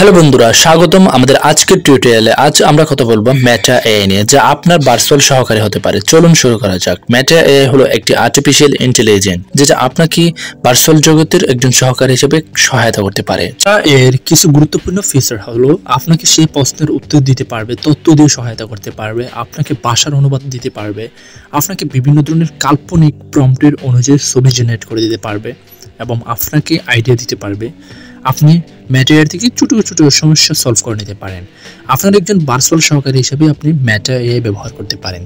Hello বন্ধুরা, স্বাগতম আমাদের আজকের টিউটোরিয়ালে। আজ আমরা কথা বলবো মেটা এআই নিয়ে, যা আপনার ভার্চুয়াল সহকারী হতে পারে। চলুন শুরু করা যাক। মেটা এআই হলো একটি আর্টিফিশিয়াল ইন্টেলিজেন্স যেটা আপনাকে ভার্চুয়াল জগতের একজন সহকারী হিসেবে সহায়তা করতে পারে। এর কিছু গুরুত্বপূর্ণ ফিচার হলো আপনাকে সেই প্রশ্নের উত্তর দিতে পারবে, তথ্য দিয়ে সহায়তা করতে পারবে, আপনাকে ভাষার অনুবাদ দিতে পারবে, আপনাকে বিভিন্ন ধরনের কাল্পনিক প্রম্পটের অনুযায়ী ছবি জেনারেট করে দিতে পারবে এবং আপনাকে আইডিয়া দিতে পারবে। আপনি মেটা এআই থেকে ছোট ছোট সমস্যা সলভ করে নিতে পারেন। আপনার একজন ভার্চুয়াল সহকারী হিসেবে আপনি মেটা এআই ব্যবহার করতে পারেন।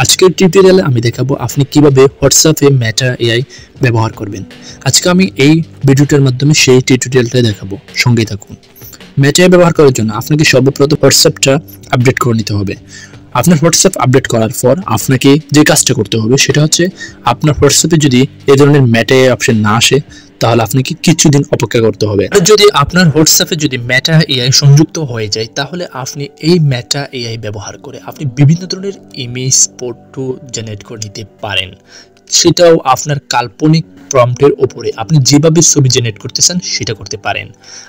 আজকের টিউটোরিয়ালে আমি দেখাবো আপনি কিভাবে হোয়াটসঅ্যাপে মেটা এআই ব্যবহার করবেন। আজকে আমি এই ভিডিওটার মাধ্যমে সেই টিউটোরিয়ালটা দেখাবো, সঙ্গেই থাকুন। মেটা এআই ব্যবহার করার জন্য আপনাকে সর্বপ্রথম হোয়াটসঅ্যাপটা আপডেট করে নিতে হবে। আপনার হোয়াটসঅ্যাপ আপডেট করার পর আপনাকে যে কাজটা করতে হবে সেটা হচ্ছে, আপনার হোয়াটসঅ্যাপে যদি এই ধরনের মেটা এআই অপশন না আসে তাহলে আপনাকে কিছুদিন অপেক্ষা করতে হবে। যদি আপনার হোয়াটসঅ্যাপে যদি মেটা এআই সংযুক্ত হয়ে যায় তাহলে আপনি এই মেটা এআই ব্যবহার করে আপনি বিভিন্ন ধরনের ইমেজ, ফটো জেনারেট করে নিতে পারেন। সেটাও আপনার কাল্পনিক প্রম্পটের উপরে আপনি যেভাবে ছবি জেনারেট করতে চান সেটা করতে পারেন।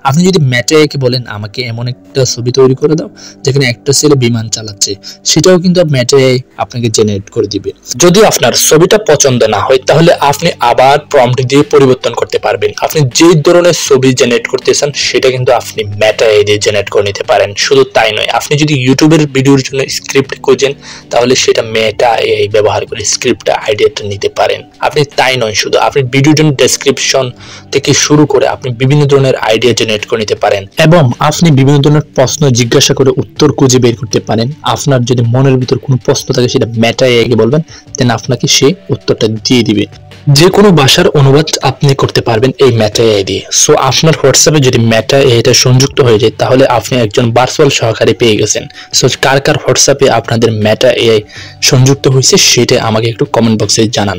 আপনি যদি মেটা এআইকে বলেন আমাকে এমন একটা ছবি তৈরি করে দাও যেখানে একটা ছেলে বিমান চালাচ্ছে, সেটাও কিন্তু মেটা এআই আপনাকে জেনারেট করে দিবে। যদি আপনার ছবিটা পছন্দ না হয় তাহলে আপনি আবার প্রম্পট দিয়ে পরিবর্তন করতে পারবেন। আপনি যে ধরনের ছবি জেনারেট করতে চান সেটা কিন্তু আপনি মেটা এআই দিয়ে জেনারেট করে নিতে পারেন। শুধু তাই নয়, আপনি যদি ইউটিউবের ভিডিওর জন্য স্ক্রিপ্ট খোঁজেন তাহলে সেটা মেটা এআই ব্যবহার করে স্ক্রিপ্টটা আইডিয়াটা নিতে পারেন। আপনি তাই নয়, শুধু আপনি ভিডিওর জন্য ডেসক্রিপশন থেকে শুরু করে আপনি বিভিন্ন ধরনের আইডিয়া জেনারেট করে নিতে পারেন এবং আপনি বিভিন্ন ধরনের প্রশ্ন জিজ্ঞাসা করে উত্তর খুঁজে বের করতে পারেন। আপনার যদি মনের ভিতর কোনো প্রশ্ন থাকে সেটা মেটা এআইকে বলবেন, দেন আপনাকে সে উত্তরটা দিয়ে দিবে। যে কোনো ভাষার অনুবাদ আপনি করতে পারবেন এই মেটা এআই দিয়ে। সো আপনার হোয়াটসঅ্যাপে যদি মেটা এআইটা সংযুক্ত হয়ে যায় তাহলে আপনি একজন ভার্চুয়াল সহকারী পেয়ে গেছেন। সো কার কার হোয়াটসঅ্যাপে আপনাদের মেটা এআই সংযুক্ত হয়েছে সেটা আমাকে একটু কমেন্ট বক্সে জানান।